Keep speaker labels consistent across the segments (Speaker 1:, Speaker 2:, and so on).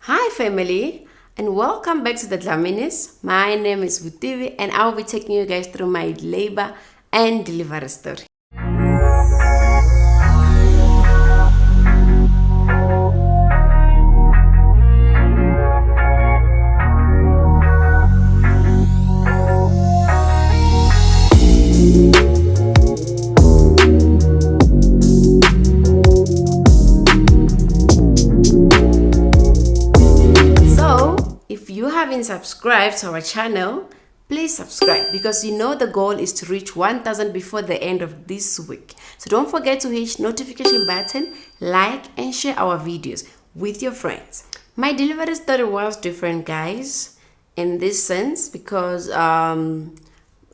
Speaker 1: Hi family and welcome back to the Dlaminis. My name is Vutivi and I will be taking you guys through my labor and delivery story. So, if you haven't subscribed to our channel, please subscribe because you know the goal is to reach 1000 before the end of this week. So don't forget to hit notification button, like and share our videos with your friends. My delivery story was different, guys, in this sense because I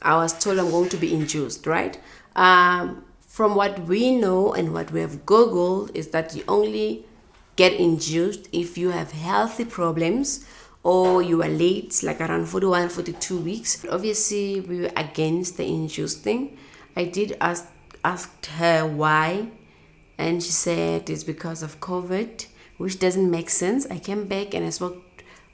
Speaker 1: was told I'm going to be induced, right? From what we know and what we have googled is that you only get induced if you have healthy problems or you are late, like around 41 42 weeks. Obviously we were against the induced thing. I did asked her why, and she said it's because of COVID, which doesn't make sense. I came back and I spoke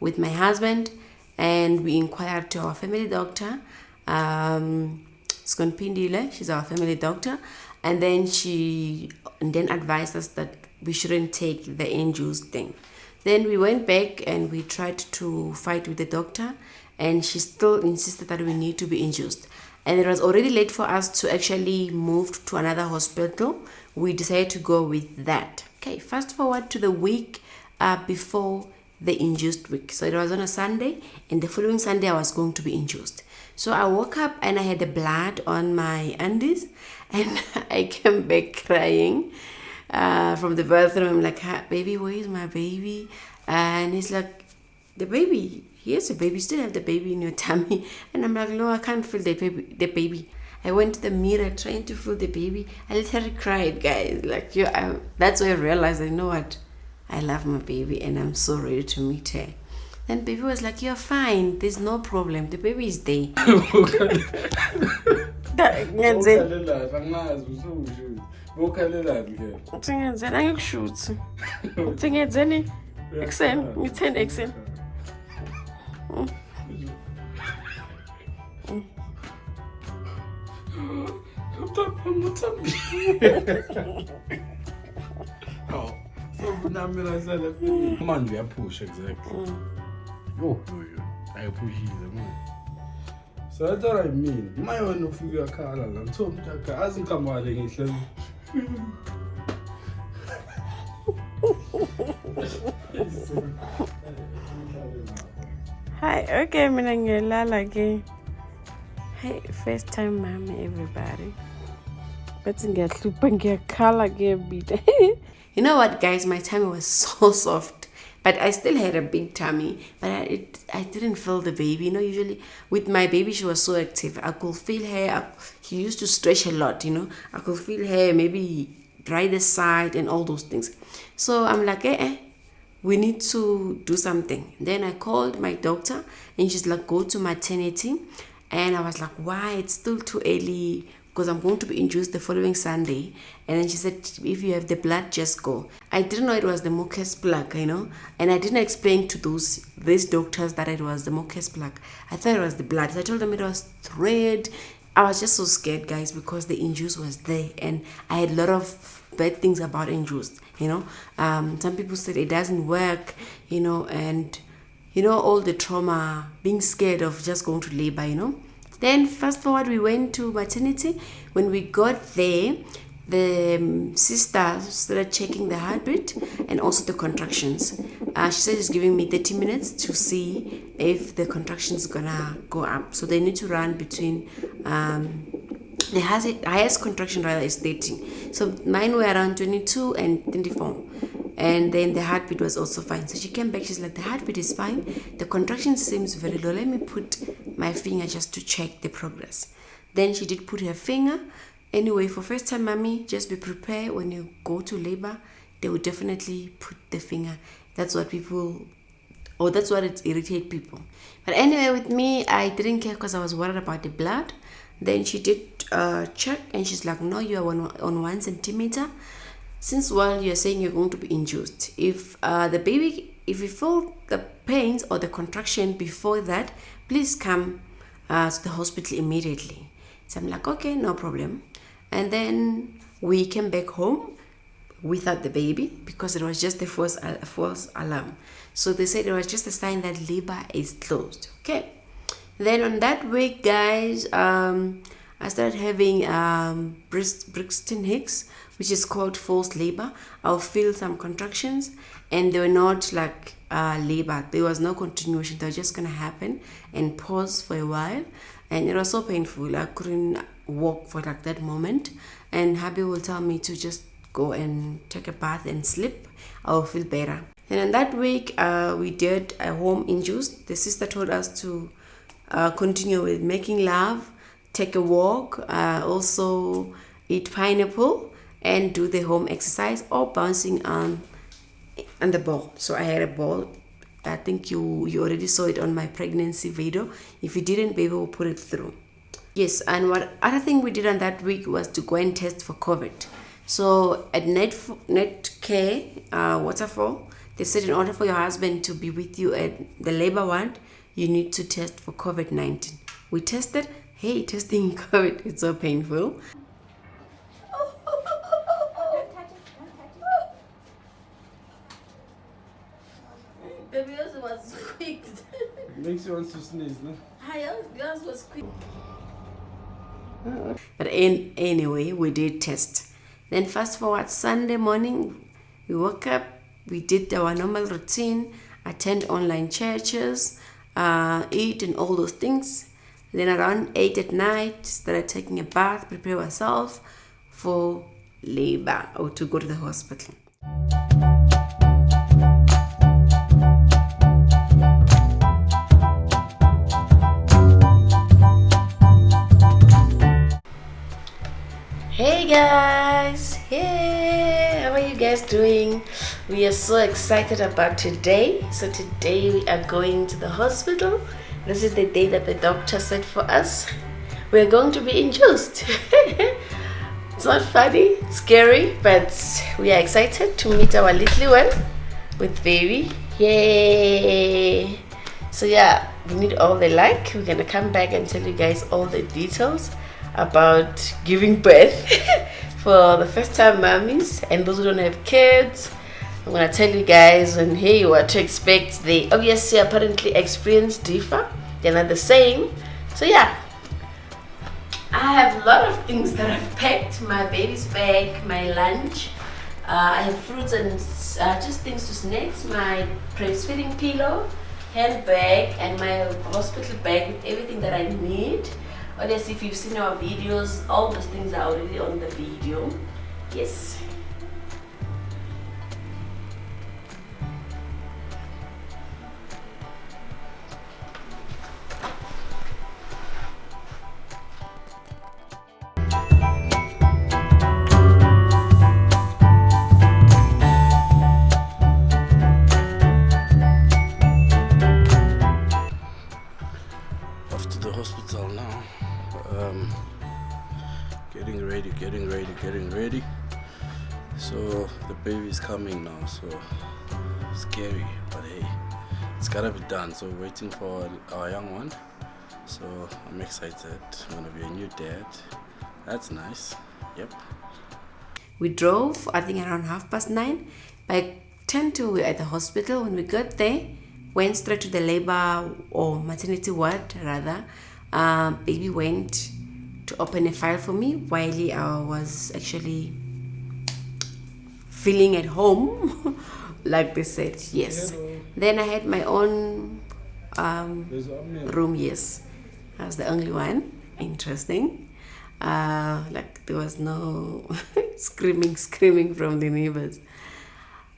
Speaker 1: with my husband and we inquired to our family doctor. Skonpindile, she's our family doctor, and then she advised us that we shouldn't take the induced thing. Then we went back and we tried to fight with the doctor, and she still insisted that we need to be induced. And it was already late for us to actually move to another hospital. We decided to go with that. Okay, fast forward to the week before the induced week. So it was on a Sunday, and the following Sunday I was going to be induced. So I woke up and I had the blood on my undies, and I came back crying from the bathroom. I'm like, baby, where is my baby? And he's like, the baby, here's the baby, you still have the baby in your tummy. And I'm like, no, I can't feel the baby. I went to the mirror trying to feel the baby. I literally cried, guys. Like, that's where I realized, you know what, I love my baby and I'm so ready to meet her. Then baby was like, you're fine, there's no problem, the baby is there. Angikushuthi uthi ngenzeni ekuseni ngithende ekuseni.
Speaker 2: Manje uyapusha exactly. Yo, ayiphushile man. So that's what I mean. My one no figure khala la. Ngithola ukuthi azinkamale ngihleli.
Speaker 1: Hi, okay, mina ngiyalala ke. Hey, first time mommy everybody. But ngiyahlupa ngiyakhala ke bit. You know what, guys, my tummy was so soft, but I still had a big tummy, but I didn't feel the baby. You know, usually with my baby she was so active. I could feel her. He used to stretch a lot, you know. I could feel her maybe right the side and all those things. So I'm like, we need to do something. Then I called my doctor and she's like, go to maternity. And I was like, why? It's still too early because I'm going to be induced the following Sunday. And then she said, if you have the blood, just go. I didn't know it was the mucus plug, you know, and I didn't explain to these doctors that it was the mucus plug. I thought it was the blood. So I told them it was red. I was just so scared, guys, because the induced was there, and I had a lot of bad things about induced, you know. Some people said it doesn't work, you know, and you know, all the trauma, being scared of just going to labor, you know. Then fast forward, we went to maternity. When we got there, the sister started checking the heartbeat and also the contractions. She said she's giving me 30 minutes to see if the contractions gonna go up. So they need to run between the highest contraction rather is 30. So mine were around 22 and 24. And then the heartbeat was also fine. So she came back, she's like, the heartbeat is fine, the contraction seems very low, let me put my finger just to check the progress. Then she did put her finger. Anyway, for first time mommy, just be prepared when you go to labor, they will definitely put the finger. That's what it irritates people. But anyway, with me, I didn't care because I was worried about the blood. Then she did check and she's like, no, you are on 1 centimeter. since while you're saying you're going to be induced, if if you feel the pains or the contraction before that, please come to the hospital immediately. So I'm like, okay, no problem. And then we came back home without the baby because it was just a false alarm. So they said it was just a sign that labor is closed. Okay. Then on that week, guys, I started having Brixton Hicks, which is called false labor. I'll feel some contractions, and they were not like labor. There was no continuation. They were just gonna happen and pause for a while, and it was so painful. I couldn't walk for like that moment, and hubby will tell me to just go and take a bath and sleep. I'll feel better. And in that week, we did a home induced. The sister told us to continue with making love, take a walk, also eat pineapple, and do the home exercise or bouncing on the ball. So I had a ball. I think you already saw it on my pregnancy video. If you didn't, baby will put it through. Yes, and what other thing we did on that week was to go and test for COVID. So at Netcare Waterfall, they said in order for your husband to be with you at the labor ward, you need to test for COVID-19. We tested. Hey, testing COVID, it's so painful. Baby, yours was quick.
Speaker 2: Makes you want to sneeze, no?
Speaker 1: Yours was quick. But anyway, we did test. Then fast forward Sunday morning, we woke up, we did our normal routine, attend online churches, eat and all those things. Then around 8 at night, started taking a bath, prepare ourselves for labor or to go to the hospital. Hey guys, hey, how are you guys doing? We are so excited about today. So today we are going to the hospital. This is the day that the doctor set for us. We're going to be induced. It's not funny, it's scary, but we are excited to meet our little one with baby. Yay! So yeah, we need all the luck. We're gonna come back and tell you guys all the details about giving birth for the first time mommies and those who don't have kids. I'm gonna tell you guys and hey what to expect. They obviously apparently experience differ, they're not the same. So yeah, I have a lot of things that I've packed. My baby's bag, my lunch, I have fruits and just things to snacks, my breastfeeding pillow, handbag, and my hospital bag with everything that I need. Obviously, if you've seen our videos, all those things are already on the video. Yes.
Speaker 2: Off to the hospital now. Getting ready. So the baby's coming now, so scary, but hey, it's gotta be done. So we're waiting for our young one. So I'm excited. I'm gonna be a new dad. That's nice. Yep.
Speaker 1: We drove, I think around 9:30. By 10:00 we were at the hospital. When we got there, went straight to the labor or maternity ward rather. Baby went to open a file for me while I was actually feeling at home, like they said. Yes.
Speaker 2: Hello.
Speaker 1: Then I had my own
Speaker 2: There's Amira.
Speaker 1: room. Yes, I was the only one. Interesting. Like there was no screaming from the neighbors.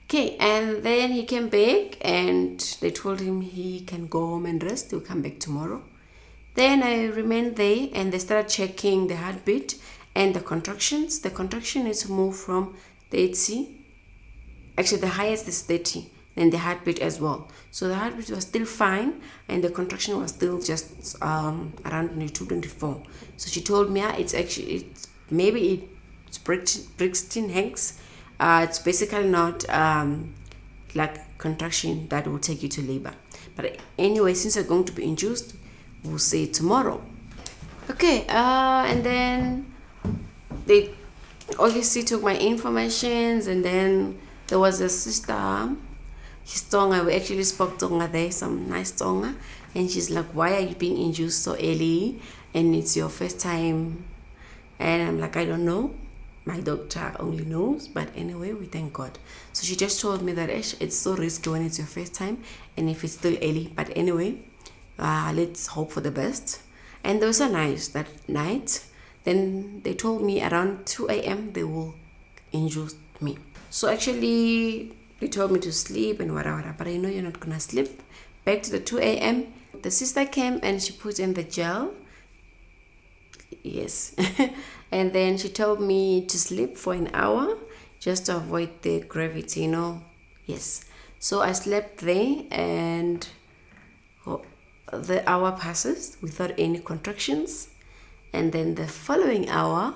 Speaker 1: Okay, and then he came back and they told him he can go home and rest. He'll come back tomorrow. Then I remained there and they started checking the heartbeat and the contractions. The contraction is moved from 30. Actually, the highest is 30 and the heartbeat as well. So the heartbeat was still fine and the contraction was still just around 22, 24. So she told me it's Brixton Hicks. It's basically not like contraction that will take you to labor. But anyway, since you're going to be induced, we'll say tomorrow. Okay, and then they obviously took my informations, and then there was a sister, she's Tonga, we actually spoke Tonga there, some nice Tonga, and she's like, why are you being induced so early and it's your first time? And I'm like, I don't know, my doctor only knows, but anyway, we thank God. So she just told me that it's so risky when it's your first time and if it's still early, but anyway, let's hope for the best. And they were so nice that night. Then they told me around 2 a.m. they will induce me. So actually, they told me to sleep and whatever, but I know you're not gonna sleep. Back to the 2 a.m. The sister came and she put in the gel. Yes. And then she told me to sleep for an hour just to avoid the gravity, Yes. So I slept there, and the hour passes without any contractions. And then the following hour,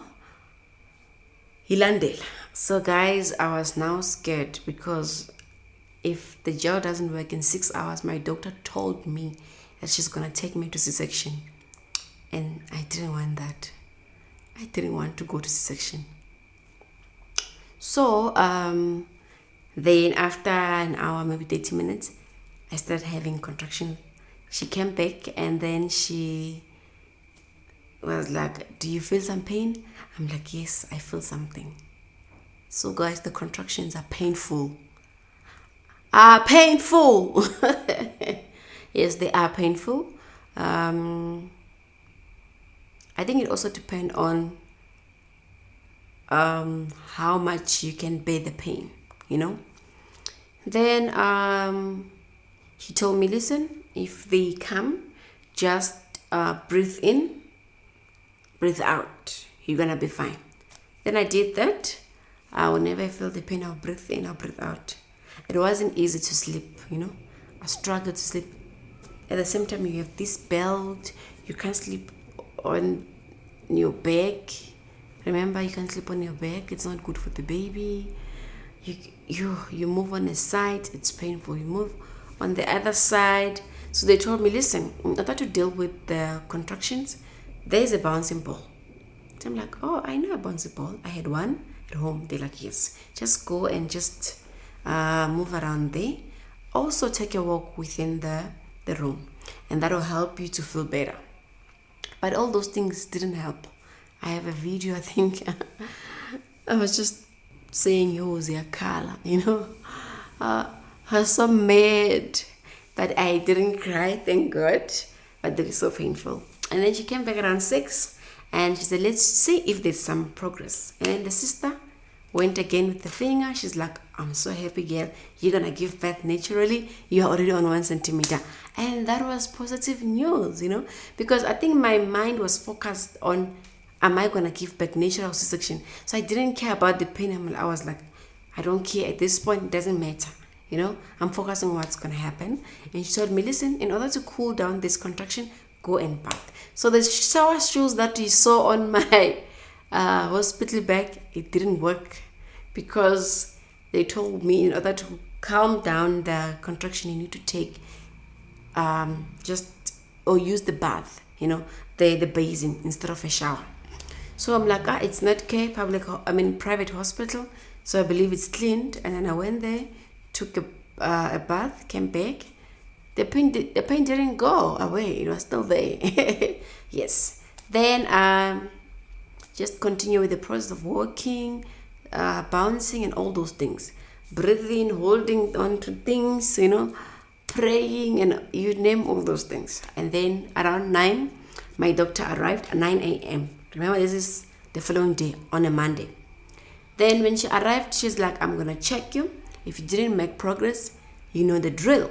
Speaker 1: he landed. So guys, I was now scared because if the gel doesn't work in 6 hours, my doctor told me that she's gonna take me to C-section. And I didn't want that. I didn't want to go to C-section. So then after an hour, maybe 30 minutes, I started having contractions. She came back and then she was like, do you feel some pain? I'm like, yes, I feel something. So guys, the contractions are painful. Painful. Yes, they are painful. I think it also depends on how much you can bear the pain, Then she told me, listen, if they come, just breathe in, breathe out. You're gonna be fine. Then I did that. Whenever I feel the pain, I'll breathe in, I'll breathe out. It wasn't easy to sleep, I struggled to sleep. At the same time, you have this belt. You can't sleep on your back. Remember, you can't sleep on your back. It's not good for the baby. You move on a side, it's painful. You move on the other side. So they told me, listen, in order to deal with the contractions, there's a bouncing ball. So I'm like, oh, I know a bouncing ball. I had one at home. They're like, yes, just go and just move around there. Also take a walk within the room, and that will help you to feel better. But all those things didn't help. I have a video, I think. I was just saying, yo, Ziakala, I was so mad, but I didn't cry, thank God. But it was so painful. And then she came back around 6, and she said, let's see if there's some progress. And the sister went again with the finger. She's like, I'm so happy, girl. You're gonna give birth naturally. You're already on 1 centimeter. And that was positive news, because I think my mind was focused on, am I gonna give birth natural or C-section? So I didn't care about the pain. I was like, I don't care at this point. It doesn't matter. I'm focusing on what's gonna happen. And she told me, listen, in order to cool down this contraction, go and bath. So the shower shoes that you saw on my hospital bag, it didn't work, because they told me in order to calm down the contraction, you need to take use the bath, the basin instead of a shower. So I'm like, it's not care, private hospital, so I believe it's cleaned. And then I went there, took a bath, came back. The pain didn't go away. It was still there. Yes. Then just continue with the process of walking, bouncing, and all those things. Breathing, holding on to things, praying, and you name all those things. And then around 9, my doctor arrived at 9 a.m. Remember, this is the following day, on a Monday. Then when she arrived, she's like, I'm going to check you. If you didn't make progress, you know the drill.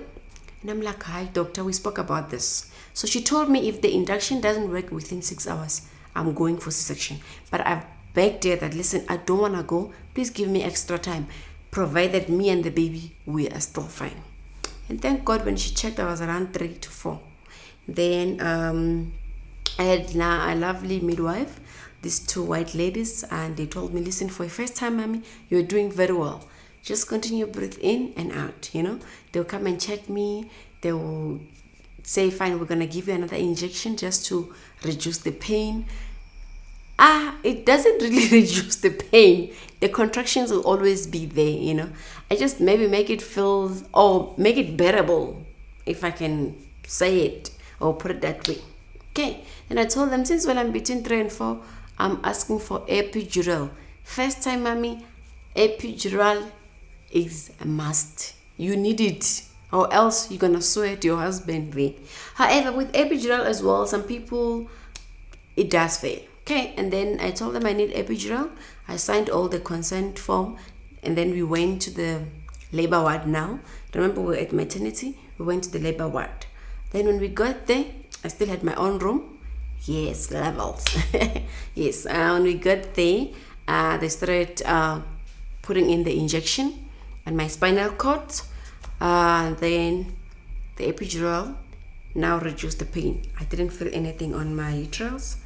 Speaker 1: And I'm like, hi, doctor, we spoke about this. So she told me if the induction doesn't work within 6 hours, I'm going for C-section. But I've begged her that, listen, I don't want to go. Please give me extra time, provided me and the baby, we are still fine. And thank God when she checked, I was around 3 to 4. Then I had a lovely midwife these two white ladies, and they told me, listen, for your first time, mommy, you're doing very well. Just continue, breathe in and out, They'll come and check me. They will say, fine, we're going to give you another injection just to reduce the pain. It doesn't really reduce the pain. The contractions will always be there, I just maybe make it feel, or make it bearable, if I can say it or put it that way. Okay, then I told them, since when I'm between 3 and 4, I'm asking for epidural. First time, mommy, epidural is a must. You need it, or else you're gonna swear to your husband there. However, with epidural as well, some people, it does fail. Okay, and then I told them I need epidural. I signed all the consent form, and then we went to the labor ward now. Remember, we were at maternity, we went to the labor ward. Then when we got there, I still had my own room. Yes, levels. Yes, when we got there, they started putting in the injection and my spinal cord. Then the epidural now reduced the pain. I didn't feel anything on my uterus.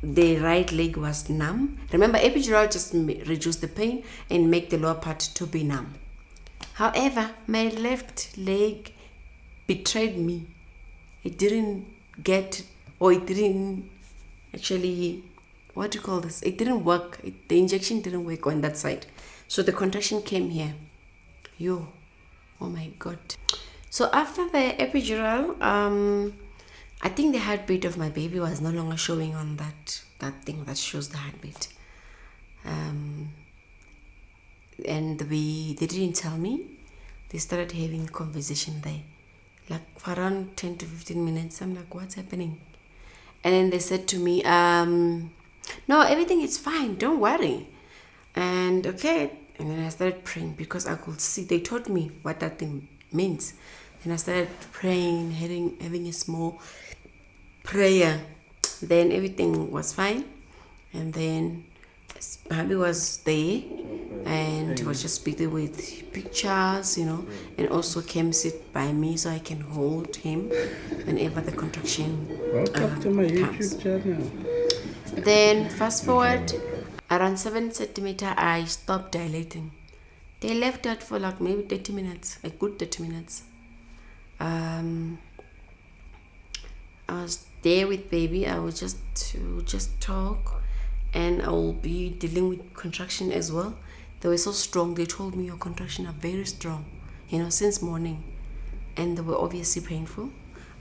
Speaker 1: The right leg was numb. Remember, epidural just reduced the pain and make the lower part to be numb. However, my left leg betrayed me. It didn't actually, what do you call this? It didn't work. The injection didn't work on that side. So the contraction came here. Oh my God. So after the epidural, I think the heartbeat of my baby was no longer showing on that thing that shows the heartbeat. And they didn't tell me. They started having conversation there. Like for around 10 to 15 minutes. I'm like, what's happening? And then they said to me, no, everything is fine. Don't worry. And okay. And then I started praying because I could see. They taught me what that thing means. And I started praying, having a small prayer. Then everything was fine. And then hubby was there. And he was just busy with pictures, and also came sit by me so I can hold him whenever the contraction
Speaker 2: Welcome to my
Speaker 1: comes.
Speaker 2: YouTube channel.
Speaker 1: Then fast forward, around 7 centimeter, I stopped dilating. They left that for like maybe 30 minutes, a good 30 minutes. I was there with baby. I was just talk, and I will be dealing with contraction as well. They were so strong. They told me your contractions are very strong, since morning. And they were obviously painful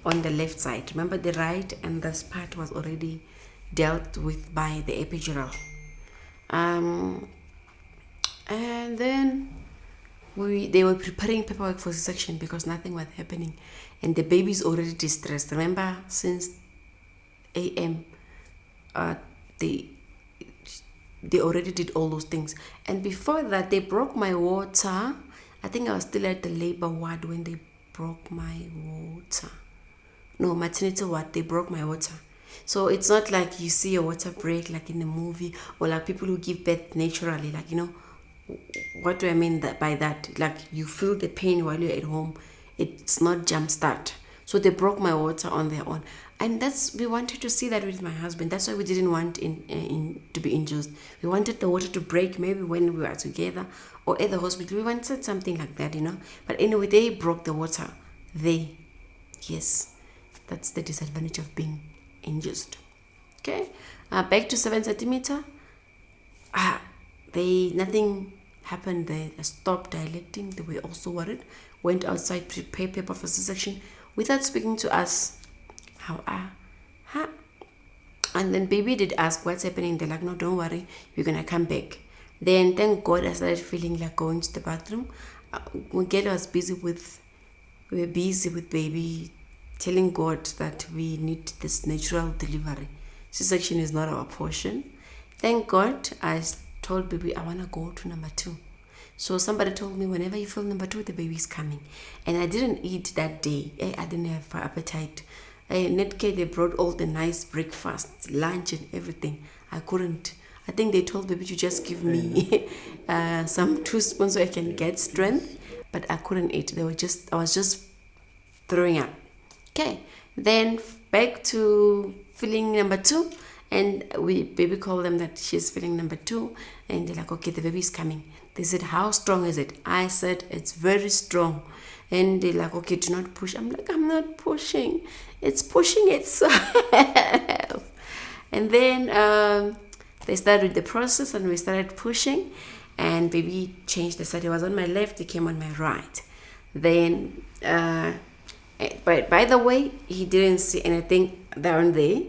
Speaker 1: on the left side. Remember, the right and this part was already dealt with by the epidural. And then they were preparing paperwork for C-section because nothing was happening. And the baby's already distressed. Remember, since AM, they already did all those things. And before that, they broke my water. I think I was still at the labor ward when they broke my water. No, maternity ward, they broke my water. So it's not like you see a water break like in the movie, or like people who give birth naturally. Like, what do I mean by that? Like, you feel the pain while you're at home. It's not jump start. So they broke my water on their own. And we wanted to see that with my husband. That's why we didn't want to be induced. We wanted the water to break maybe when we were together or at the hospital. We wanted something like that, But anyway, they broke the water. Yes, that's the disadvantage of being induced. Okay, back to 7 centimeter. Nothing happened there. I stopped dilating. They were also worried. Went outside, prepared paper for C-section without speaking to us. And then baby did ask what's happening. They're like, no, don't worry, we're gonna come back. Then thank God I started feeling like going to the bathroom. Miguel was busy with baby, telling God that we need this natural delivery. C-section is not our portion. Thank God I told baby I want to go to number 2. So somebody told me whenever you feel number 2, the baby's coming. And I didn't eat that day. I didn't have appetite. Netcare, they brought all the nice breakfast, lunch and everything. I couldn't. I think they told baby to just give me some 2 spoons so I can get strength. But I couldn't eat. I was just throwing up. Okay. Then back to feeling number 2. And baby called them that she's feeling number 2, and they're like, okay, the baby's coming. They said, how strong is it? I said, it's very strong. And they're like, okay, do not push. I'm like, I'm not pushing. It's pushing itself. And then they started the process, and we started pushing, and baby changed the side. He was on my left, he came on my right. Then, but by the way, he didn't see anything down there.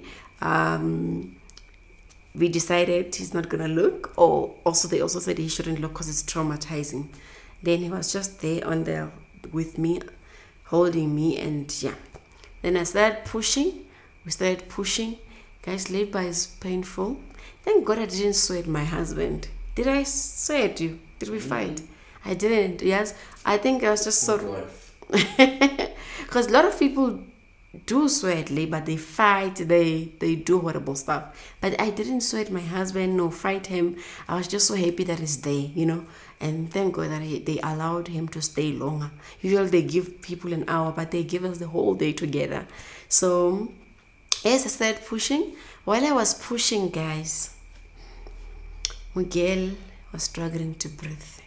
Speaker 1: We decided he's not gonna look, or also they also said he shouldn't look because it's traumatizing. Then he was just there on there with me, holding me, and yeah. Then I started pushing. We started pushing. Guys, labor is painful. Thank God I didn't sweat my husband. Did I sweat you? Did we fight? I didn't. Yes, I think I was just so. Because a lot of people do sweat labor, they fight, they do horrible stuff. But I didn't sweat my husband, no fight him. I was just so happy that he's there, you know. And thank God that they allowed him to stay longer. Usually they give people an hour, but they give us the whole day together. So yes, I started pushing. While I was pushing, guys, Miguel was struggling to breathe.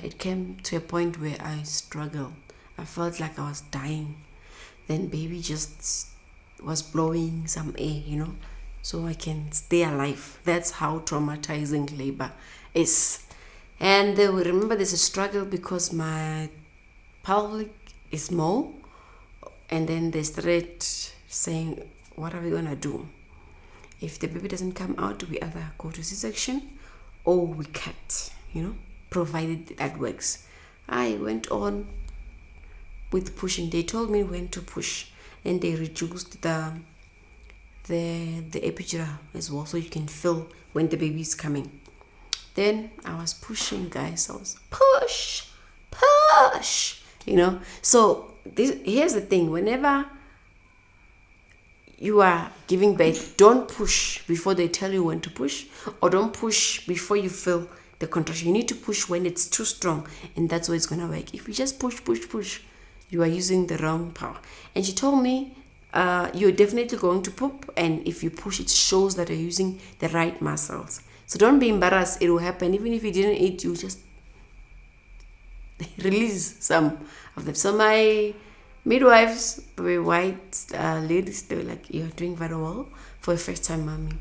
Speaker 1: It came to a point where I struggled. I felt like I was dying. Then baby just was blowing some air, you know, so I can stay alive. That's how traumatizing labor is. And remember, there's a struggle because my pelvic is small, and then they started saying, what are we gonna do? If the baby doesn't come out, we either go to C-section or we cut, you know, provided that works. I went on with pushing. They told me when to push, and they reduced the epidural as well, so you can feel when the baby is coming. Then I was pushing, guys. I was push, you know. So here's the thing: whenever you are giving birth, don't push before they tell you when to push, or don't push before you feel the contraction. You need to push when it's too strong, and that's where it's gonna work. If you just push, you are using the wrong power. And she told me, you're definitely going to poop, and if you push, it shows that you're using the right muscles. So don't be embarrassed. It will happen. Even if you didn't eat, you just release some of them. So my midwives were white ladies. They were like, you're doing very well for a first time mommy.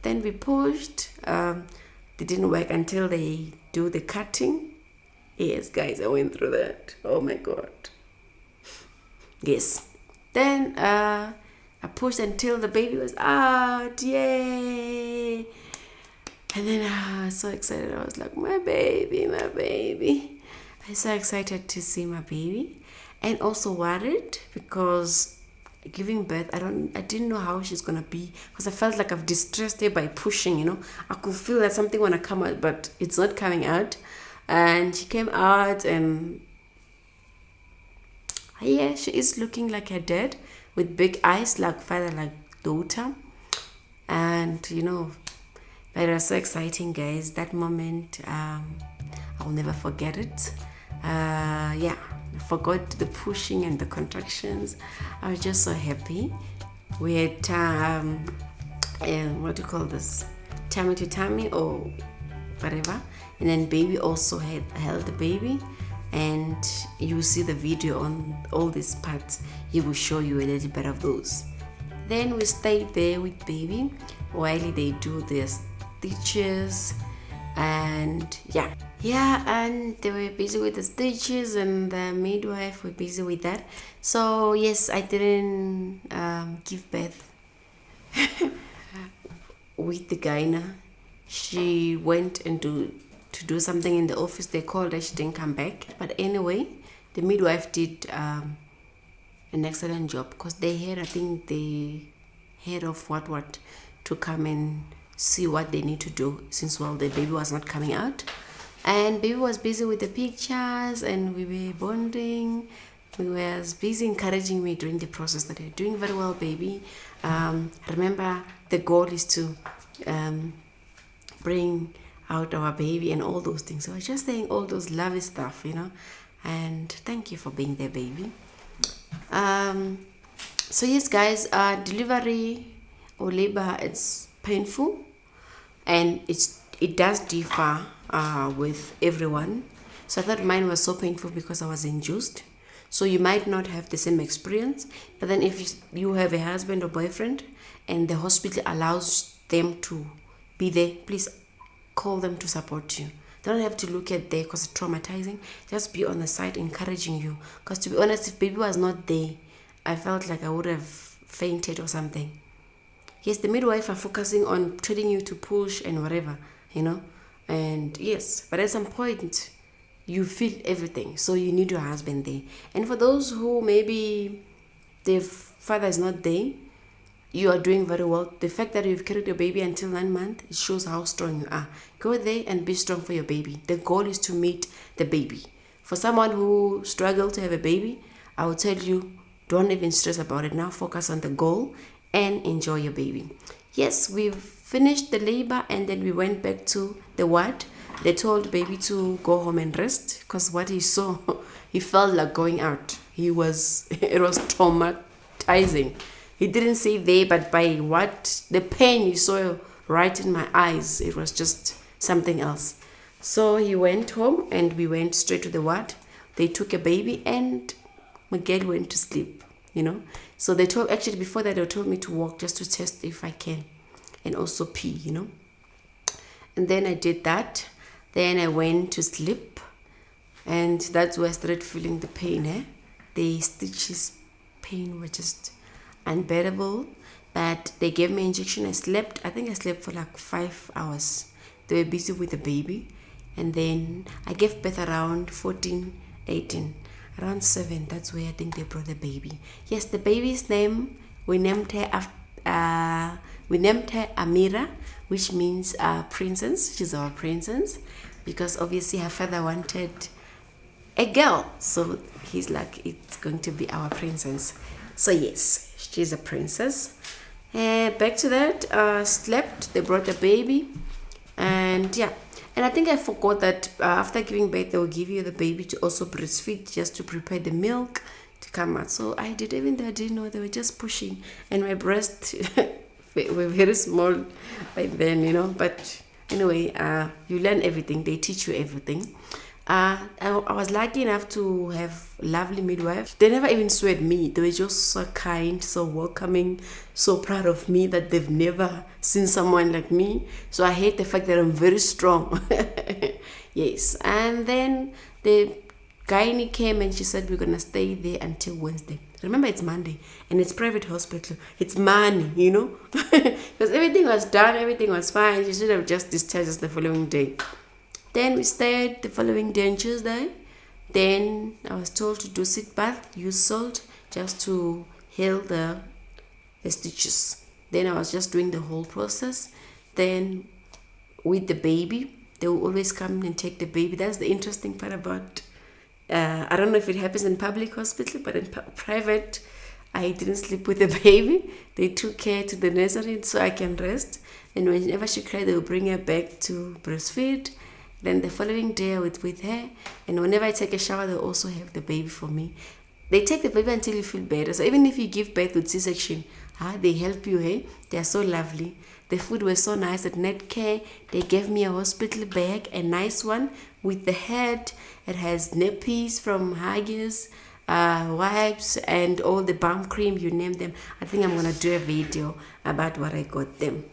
Speaker 1: Then we pushed. They didn't work until they do the cutting. Yes, guys, I went through that. Oh my God. Yes. Then I pushed until the baby was out. Yay. And then I was so excited. I was like, my baby. I was so excited to see my baby, and also worried because giving birth, I didn't know how she's gonna be, because I felt like I've distressed her by pushing, you know. I could feel that something wanna come out, but it's not coming out. And she came out, and yeah, she is looking like her dad, with big eyes, like father, like daughter. And you know, but it was so exciting, guys. That moment, I'll never forget it. Yeah, I forgot the pushing and the contractions. I was just so happy. We had what do you call this, tummy to tummy or whatever, and then baby also held the baby. And you will see the video on all these parts. He will show you a little bit of those. Then we stayed there with baby while they do their stitches, and yeah, and they were busy with the stitches, and the midwife were busy with that. So yes, I didn't give birth with the gyna. She went and to do something in the office. They called her, she didn't come back. But anyway, the midwife did an excellent job, because they had, I think they head of what to come and see what they need to do, since the baby was not coming out. And baby was busy with the pictures, and we were bonding. We were busy encouraging me during the process that you're doing very well, baby. Remember, the goal is to bring out our baby and all those things. So I was just saying all those lovely stuff, you know. And thank you for being there, baby. So yes, guys, delivery or labor, it's painful, and it does differ with everyone. So I thought mine was so painful because I was induced. So you might not have the same experience, but then if you have a husband or boyfriend and the hospital allows them to be there, please call them to support you. They don't have to look at there because it's traumatizing. Just be on the side encouraging you. Because to be honest, if baby was not there, I felt like I would have fainted or something. Yes, the midwife are focusing on telling you to push and whatever, And yes, but at some point, you feel everything. So you need your husband there. And for those who maybe their father is not there, you are doing very well. The fact that you've carried your baby until 9 months, it shows how strong you are. Go there and be strong for your baby. The goal is to meet the baby. For someone who struggled to have a baby, I will tell you, don't even stress about it. Now focus on the goal and enjoy your baby. Yes, we've finished the labor and then we went back to the ward. They told baby to go home and rest because what he saw, he felt like going out. It was traumatizing. He didn't say there, but by what the pain he saw right in my eyes, it was just something else. So he went home and we went straight to the ward. They took a baby and Miguel went to sleep, So they told, actually before that, they told me to walk just to test if I can and also pee, And then I did that. Then I went to sleep and that's where I started feeling the pain. The stitches pain were just unbearable, but they gave me injection. I think I slept for like 5 hours. They were busy with the baby, and then I gave birth around 14, 18, around 7. That's where I think they brought the baby. Yes, the baby's name, we named her Amira, which means princess. She's our princess because obviously her father wanted a girl, so he's like, it's going to be our princess. So yes, she's a princess. Back to that, slept. They brought the baby, and yeah. And I think I forgot that after giving birth, they will give you the baby to also breastfeed, just to prepare the milk to come out. So I did, even though I didn't know, they were just pushing, and my breasts were very small by then, But anyway, you learn everything. They teach you everything. I was lucky enough to have lovely midwives. They never even sweat me. They were just so kind, so welcoming, so proud of me that they've never seen someone like me. So I hate the fact that I'm very strong. Yes. And then the gynae came and she said we're gonna stay there until Wednesday. Remember, it's Monday and it's private hospital. It's money, because everything was done, everything was fine. She should have just discharged us the following day. Then we stayed the following day on Tuesday. Then I was told to do sit bath, use salt, just to heal the stitches. Then I was just doing the whole process. Then with the baby, they will always come and take the baby. That's the interesting part about, I don't know if it happens in public hospital, but in private, I didn't sleep with the baby. They took her to the nursery so I can rest. And whenever she cried, they will bring her back to breastfeed. Then the following day I was with her, and whenever I take a shower, they also have the baby for me. They take the baby until you feel better. So even if you give birth with C-section, they help you. They are so lovely. The food was so nice at Netcare. They gave me a hospital bag, a nice one with the head. It has nappies from Huggies, wipes, and all the balm cream, you name them. I think I'm going to do a video about what I got them.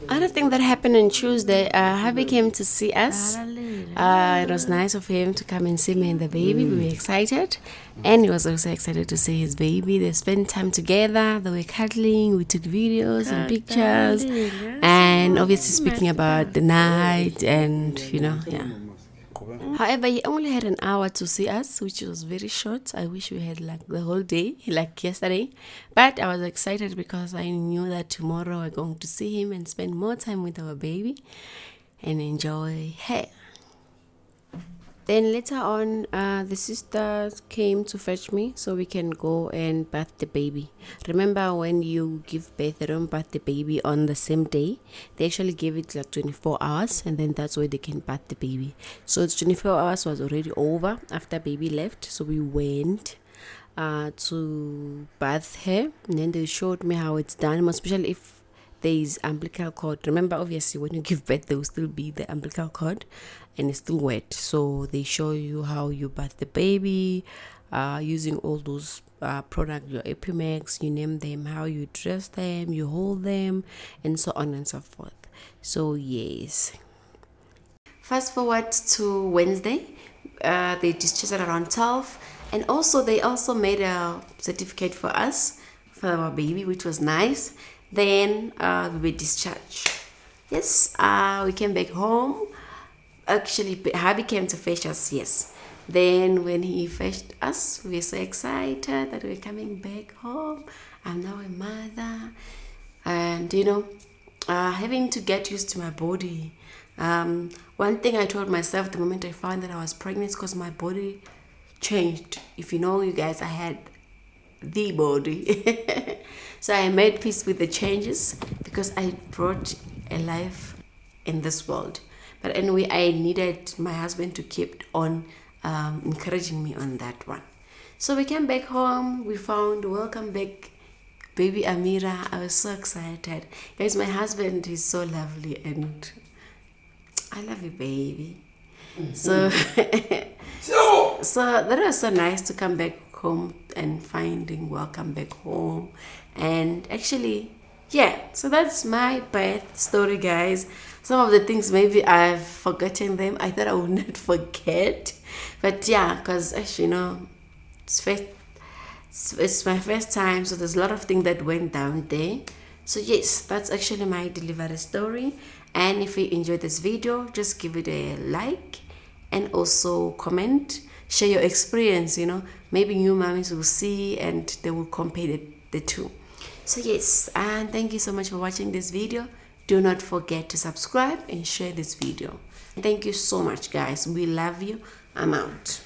Speaker 1: Other thing that happened on Tuesday, Happy came to see us. It was nice of him to come and see me and the baby. We were excited, and he was also excited to see his baby. They spent time together. They were cuddling. We took videos and pictures, and obviously speaking about the night and yeah. However, he only had an hour to see us, which was very short. I wish we had like the whole day, like yesterday. But I was excited because I knew that tomorrow we're going to see him and spend more time with our baby and enjoy her. Then later on, the sisters came to fetch me so we can go and bath the baby. Remember, when you give birth, they don't bath the baby on the same day. They actually give it like 24 hours, and then that's where they can bath the baby. So the 24 hours was already over after baby left, so we went to bath her, and then they showed me how it's done, especially if there is umbilical cord. Remember, obviously when you give birth there will still be the umbilical cord and it's still wet, so they show you how you bath the baby, using all those products, your Epimax, you name them, how you dress them, you hold them, and so on and so forth. So yes, fast forward to Wednesday. They discharged at around 12, and also they also made a certificate for us for our baby, which was nice. Then we were discharged. Yes, we came back home. Actually, hubby came to fetch us. Yes. Then when he fetched us, we were so excited that we're coming back home. I'm now a mother, and having to get used to my body. One thing I told myself the moment I found that I was pregnant is because my body changed. If you know, you guys, I had the body. So I made peace with the changes because I brought a life in this world. But anyway, I needed my husband to keep on encouraging me on that one. So we came back home. We found welcome back baby Amira. I was so excited. Guys, my husband is so lovely and I love you, baby. So that was so nice to come back home and finding welcome back home. And actually, yeah, so that's my birth story, guys. Some of the things maybe I've forgotten them. I thought I would not forget, but yeah, because actually, it's my first time, so there's a lot of things that went down there. So yes, that's actually my delivery story. And if you enjoyed this video, just give it a like and also comment, share your experience. Maybe new mommies will see and they will compare the two. So yes, and thank you so much for watching this video. Do not forget to subscribe and share this video. Thank you so much, guys. We love you. I'm out.